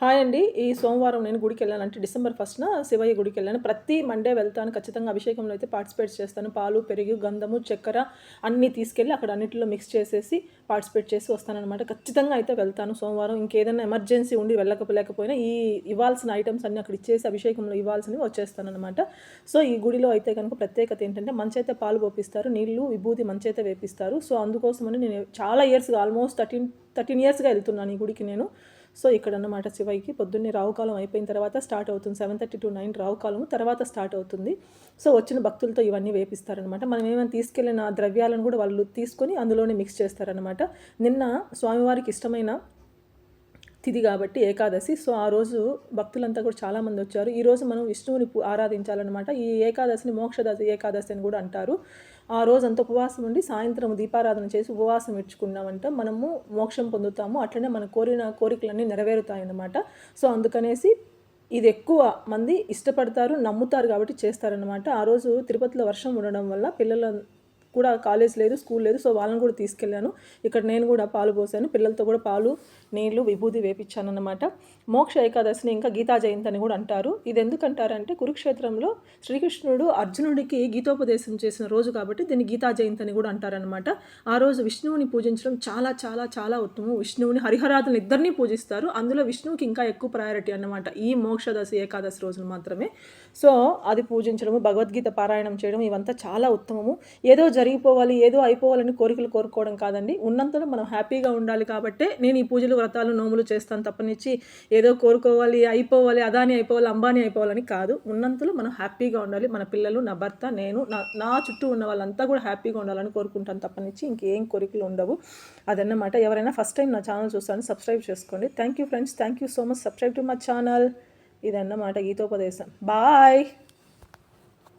Hi అండి. ఈ సోమవారం నేను గుడికెళ్ళాను. అంటే డిసెంబర్ 1న శివయ్య గుడికెళ్ళాను. ప్రతి మండే వెళ్తాను. ఖచ్చితంగా అభిషేకంలో అయితే పార్టిసిపేట్ చేస్తాను. పాలు, పెరుగు, గంధము, చక్కెర అన్నీ తీసుకెళ్ళి అక్కడ అన్నిటిలో మిక్స్ చేసేసి పార్టిసిపేట్ చేసి వస్తాననమాట. ఖచ్చితంగా అయితే వెళ్తాను సోమవారం. ఇంకేదైనా ఎమర్జెన్సీ ఉండి వెళ్ళకపోలేకపోయినా ఇవ్వాల్సిన ఐటెమ్స్ అన్నీ అక్కడ ఇచ్చేసి అభిషేకంలో ఇవ్వాల్సినవి వచ్చేస్తాననమాట. సో, ఈ గుడిలో అయితే గనుక ప్రత్యేకత ఏంటంటే మంచైతే పాలు పోపిస్తారు. నీళ్లు, విభూది మంచైతే వేపిస్తారు. సో, అందుకోసమని నేను చాలా ఇయర్స్‌గా ఆల్మోస్ట్ 13 ఇయర్స్‌గా వెళ్తున్నాను ఈ గుడికి నేను. సో, ఇక్కడన్నమాట శివయ్యకి పొద్దున్నే రావుకాలం అయిపోయిన తర్వాత స్టార్ట్ అవుతుంది. 7:30 to 9 రావుకాలము. తర్వాత స్టార్ట్ అవుతుంది. సో, వచ్చిన భక్తులతో ఇవన్నీ వేపిస్తారనమాట. మనం ఏమైనా తీసుకెళ్ళిన ద్రవ్యాలను కూడా వాళ్ళు తీసుకొని అందులోనే మిక్స్ చేస్తారనమాట. నిన్న స్వామివారికి ఇష్టమైన తిథి కాబట్టి ఏకాదశి. సో, ఆ రోజు భక్తులంతా కూడా చాలామంది వచ్చారు. ఈరోజు మనం విష్ణువుని ఆరాధించాలన్నమాట. ఈ ఏకాదశిని మోక్షదశి ఏకాదశి అని కూడా అంటారు. ఆ రోజంతా ఉపవాసం ఉండి సాయంత్రం దీపారాధన చేసి ఉపవాసం ఇచ్చుకున్నామంటే మనము మోక్షం పొందుతాము. అట్లనే మన కోరిన కోరికలన్నీ నెరవేరుతాయన్నమాట. సో, అందుకనేసి ఇది ఎక్కువ మంది ఇష్టపడతారు, నమ్ముతారు కాబట్టి చేస్తారనమాట. ఆ రోజు తిరుపతిలో వర్షం ఉండడం వల్ల పిల్లల కూడా కాలేజ్ లేదు, స్కూల్ లేదు. సో, వాళ్ళని కూడా తీసుకెళ్ళాను. ఇక్కడ నేను కూడా పాలు పోసాను. పిల్లలతో కూడా పాలు, నీళ్లు, విభూది వేపించానన్నమాట. మోక్ష ఏకాదశిని ఇంకా గీతా జయంతి అని కూడా అంటారు. ఇది ఎందుకంటారంటే కురుక్షేత్రంలో శ్రీకృష్ణుడు అర్జునుడికి గీతోపదేశం చేసిన రోజు కాబట్టి దీన్ని గీతా జయంతి అని కూడా అంటారనమాట. ఆ రోజు విష్ణువుని పూజించడం చాలా చాలా చాలా ఉత్తమం. విష్ణువుని, హరిహరాదులను ఇద్దరినీ పూజిస్తారు. అందులో విష్ణువుకి ఇంకా ఎక్కువ ప్రయారిటీ అన్నమాట ఈ మోక్షదశి ఏకాదశి రోజున మాత్రమే. సో, అది పూజించడము, భగవద్గీత పారాయణం చేయడం ఇవంతా చాలా ఉత్తమము. ఏదో జరిగిపోవాలి, ఏదో అయిపోవాలని కోరికలు కోరుకోవడం కాదండి. ఉన్నంతలో మనం హ్యాపీగా ఉండాలి కాబట్టే నేను ఈ పూజలు, వ్రతాలు, నోములు చేస్తాను తప్పనిచ్చి ఏదో కోరుకోవాలి, అయిపోవాలి, అదాని అయిపోవాలి, అంబానీ అయిపోవాలని కాదు. ఉన్నంతలో మనం హ్యాపీగా ఉండాలి. మన పిల్లలు, నా భర్త, నేను, నా చుట్టూ ఉన్న వాళ్ళంతా కూడా హ్యాపీగా ఉండాలని కోరుకుంటాను తప్పనిచ్చి ఇంకేం కోరికలు ఉండవు. అదన్నమాట. ఎవరైనా ఫస్ట్ టైం నా ఛానల్ చూస్తాను, సబ్స్క్రైబ్ చేసుకోండి. Thank you friends. Thank you so much. Subscribe to my channel. ఇదన్నమాట గీతోపదేశం. బాయ్.